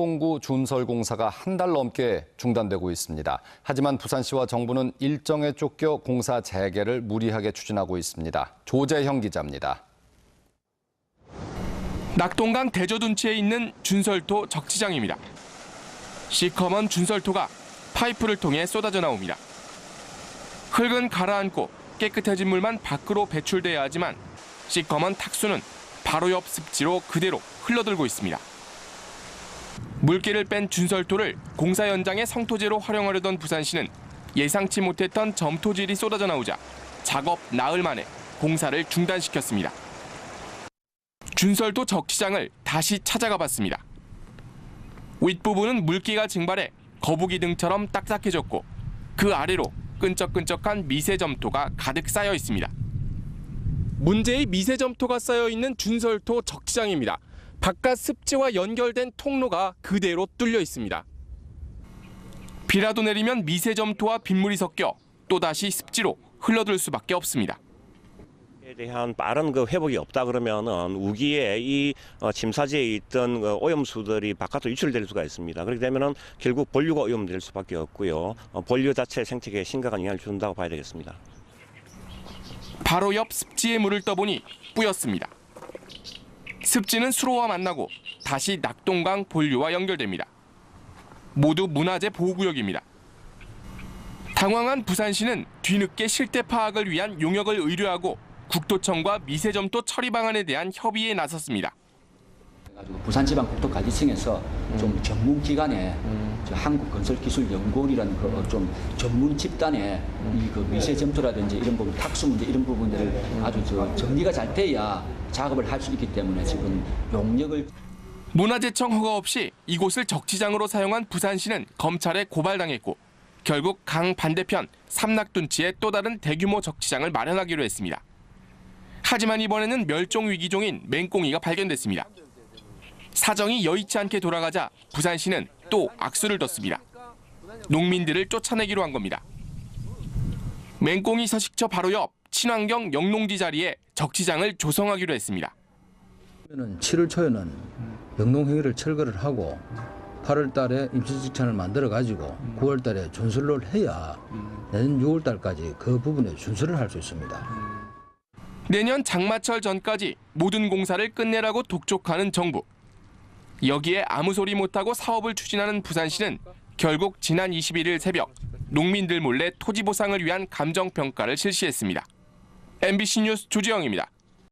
상공구 준설공사가 한 달 넘게 중단되고 있습니다. 하지만 부산시와 정부는 일정에 쫓겨 공사 재개를 무리하게 추진하고 있습니다. 조재형 기자입니다. 낙동강 대저둔치에 있는 준설토 적치장입니다. 시커먼 준설토가 파이프를 통해 쏟아져 나옵니다. 흙은 가라앉고 깨끗해진 물만 밖으로 배출돼야 하지만 시커먼 탁수는 바로 옆 습지로 그대로 흘러들고 있습니다. 물기를 뺀 준설토를 공사 현장의 성토재로 활용하려던 부산시는 예상치 못했던 점토질이 쏟아져 나오자 작업 나흘 만에 공사를 중단시켰습니다. 준설토 적치장을 다시 찾아가 봤습니다. 윗부분은 물기가 증발해 거북이 등처럼 딱딱해졌고 그 아래로 끈적끈적한 미세점토가 가득 쌓여 있습니다. 문제의 미세점토가 쌓여 있는 준설토 적치장입니다. 바깥 습지와 연결된 통로가 그대로 뚫려 있습니다. 비라도 내리면 미세점토와 빗물이 섞여 또다시 습지로 흘러들 수밖에 없습니다. 에 대한 빠른 회복이 없다 그러면은 우기에 이 침사지에 있던 오염수들이 바깥으로 유출될 수가 있습니다. 그렇게 되면은 결국 본류가 오염될 수밖에 없고요. 본류 자체 생태계에 심각한 영향을 준다고 봐야 되겠습니다. 바로 옆 습지에 물을 떠보니 뿌였습니다. 습지는 수로와 만나고 다시 낙동강 본류와 연결됩니다. 모두 문화재 보호구역입니다. 당황한 부산시는 뒤늦게 실태 파악을 위한 용역을 의뢰하고 국토청과 미세점토 처리 방안에 대한 협의에 나섰습니다. 부산지방국토관리청에서 좀 전문 기관에 한국건설기술연구원이라는 좀 전문 집단에 이 미세점토라든지 이런 부분, 탁수 문제 이런 부분들을 아주 정리가 잘 돼야 작업을 할 수 있기 때문에 지금 용역을. 문화재청 허가 없이 이곳을 적치장으로 사용한 부산시는 검찰에 고발당했고 결국 강 반대편 삼낙둔치에 또 다른 대규모 적치장을 마련하기로 했습니다. 하지만 이번에는 멸종 위기종인 맹꽁이가 발견됐습니다. 사정이 여의치 않게 돌아가자 부산시는 또 악수를 뒀습니다. 농민들을 쫓아내기로 한 겁니다. 맹꽁이 서식처 바로 옆 친환경 영농지 자리에 적치장을 조성하기로 했습니다. 7월 초에는 영농행위를 철거를 하고 8월 달에 임시직천을 만들어 가지고 9월 달에 준설을 해야 내년 6월 달까지 그 부분에 준설을 할 수 있습니다. 내년 장마철 전까지 모든 공사를 끝내라고 독촉하는 정부. 여기에 아무 소리 못하고 사업을 추진하는 부산시는 결국 지난 21일 새벽 농민들 몰래 토지 보상을 위한 감정평가를 실시했습니다. MBC 뉴스 조지영입니다.